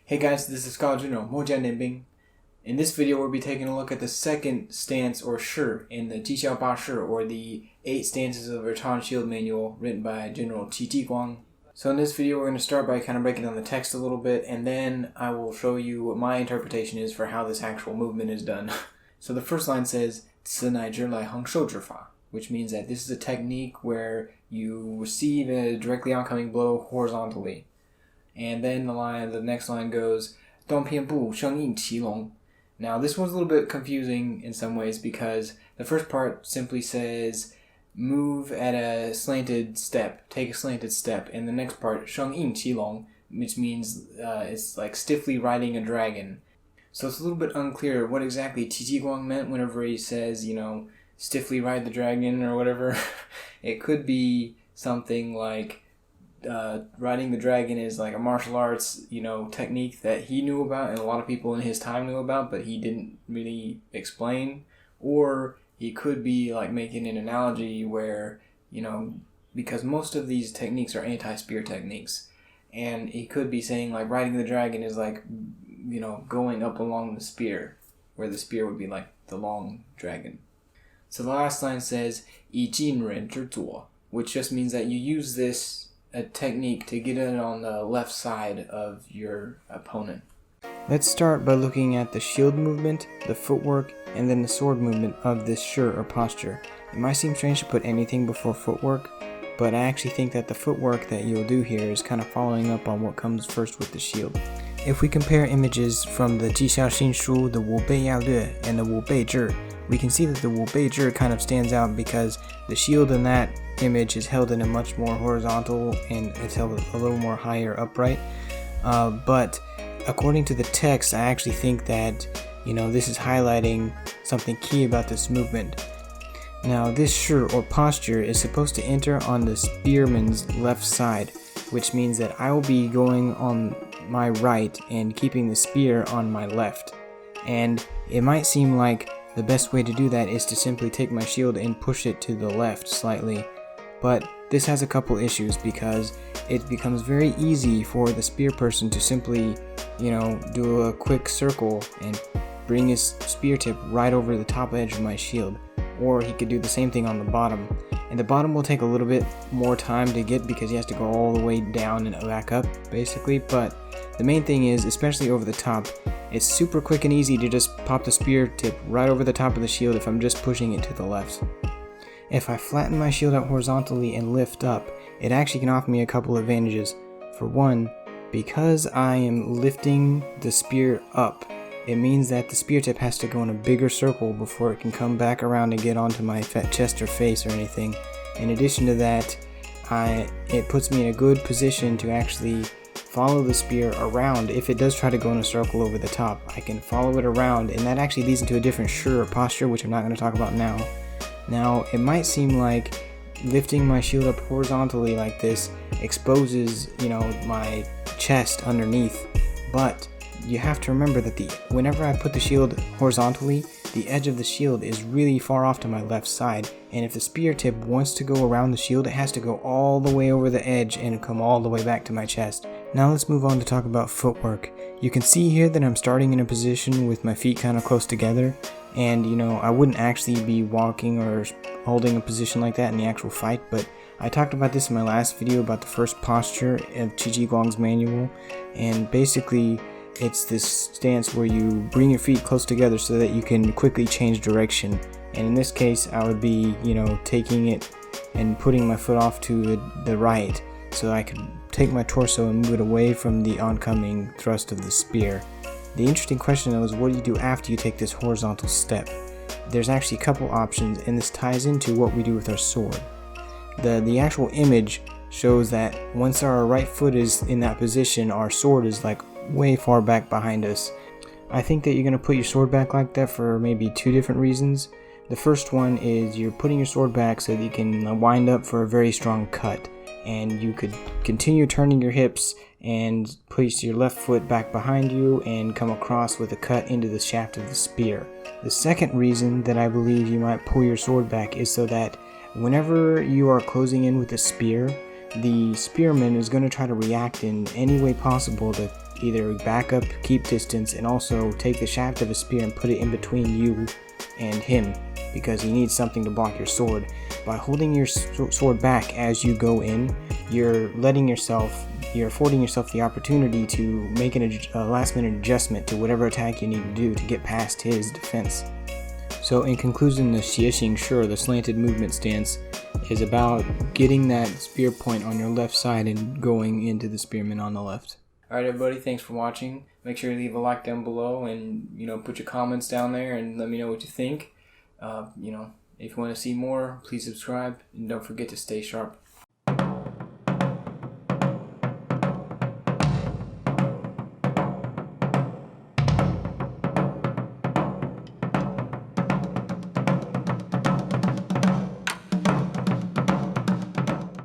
Hey guys, this is Ming. In this video, we'll be taking a look at the second stance or shi in the 纪效新势 or the 8 stances of the Return Shield Manual written by General Jiguang. So in this video, we're going to start by kind of breaking down the text a little bit, and then I will show you what my interpretation is for how this actual movement is done. So the first line says, 此乃之来横受之法, which means that this is a technique where you receive a directly oncoming blow horizontally. And then the next line goes, 动片步声应其龙. Now this one's a little bit confusing in some ways because the first part simply says move at a slanted step, take a slanted step, and the next part 声应其龙, which means it's like stiffly riding a dragon. So it's a little bit unclear what exactly Jiguang meant whenever he says, stiffly ride the dragon or whatever. It could be something like riding the dragon is like a martial arts, technique that he knew about and a lot of people in his time knew about, but he didn't really explain. Or he could be like making an analogy where, because most of these techniques are anti-spear techniques, and he could be saying like riding the dragon is like, going up along the spear, where the spear would be like the long dragon. So the last line says 以近人之左, which just means that you use a technique to get it on the left side of your opponent. Let's start by looking at the shield movement, the footwork, and then the sword movement of this shi or posture. It might seem strange to put anything before footwork, but I actually think that the footwork that you'll do here is kind of following up on what comes first with the shield. If we compare images from the 纪效新势, the 五倍要略, and the 五倍制, we can see that the 五倍制 kind of stands out because the shield in that image is held in a much more horizontal and it's held a little more higher upright. But according to the text, I actually think that, this is highlighting something key about this movement. Now, this shi or posture is supposed to enter on the spearman's left side, which means that I will be going on my right and keeping the spear on my left. And it might seem like the best way to do that is to simply take my shield and push it to the left slightly. But this has a couple issues because it becomes very easy for the spear person to simply, do a quick circle and bring his spear tip right over the top edge of my shield. Or he could do the same thing on the bottom. And the bottom will take a little bit more time to get because he has to go all the way down and back up, basically. But the main thing is, especially over the top, it's super quick and easy to just pop the spear tip right over the top of the shield if I'm just pushing it to the left. If I flatten my shield out horizontally and lift up, it actually can offer me a couple advantages. For one, because I am lifting the spear up, it means that the spear tip has to go in a bigger circle before it can come back around and get onto my chest or face or anything. In addition to that, it puts me in a good position to actually follow the spear around. If it does try to go in a circle over the top, I can follow it around, and that actually leads into a different shi or posture, which I'm not going to talk about now. Now, it might seem like lifting my shield up horizontally like this exposes, my chest underneath, but you have to remember that whenever I put the shield horizontally, the edge of the shield is really far off to my left side, and if the spear tip wants to go around the shield, it has to go all the way over the edge and come all the way back to my chest. Now let's move on to talk about footwork. You can see here that I'm starting in a position with my feet kind of close together, and I wouldn't actually be walking or holding a position like that in the actual fight, but I talked about this in my last video about the first posture of Jiguang's manual, and basically it's this stance where you bring your feet close together so that you can quickly change direction. And in this case, I would be, taking it and putting my foot off to the right so I could take my torso and move it away from the oncoming thrust of the spear. The interesting question though is, what do you do after you take this horizontal step? There's actually a couple options, and this ties into what we do with our sword. The actual image shows that once our right foot is in that position, our sword is like way far back behind us. I think that you're going to put your sword back like that for maybe two different reasons. The first one is you're putting your sword back so that you can wind up for a very strong cut, and you could continue turning your hips and place your left foot back behind you and come across with a cut into the shaft of the spear. The second reason that I believe you might pull your sword back is so that Whenever you are closing in with a spear, the spearman is going to try to react in any way possible to either back up, keep distance, and also take the shaft of a spear and put it in between you and him, because he needs something to block your sword. By holding your sword back as you go in, you're affording yourself the opportunity to make a last minute adjustment to whatever attack you need to do to get past his defense. So in conclusion, the 斜行式, the slanted movement stance, is about getting that spear point on your left side and going into the spearman on the left. Alright everybody, thanks for watching. Make sure to leave a like down below and put your comments down there and let me know what you think. If you want to see more, please subscribe and don't forget to stay sharp.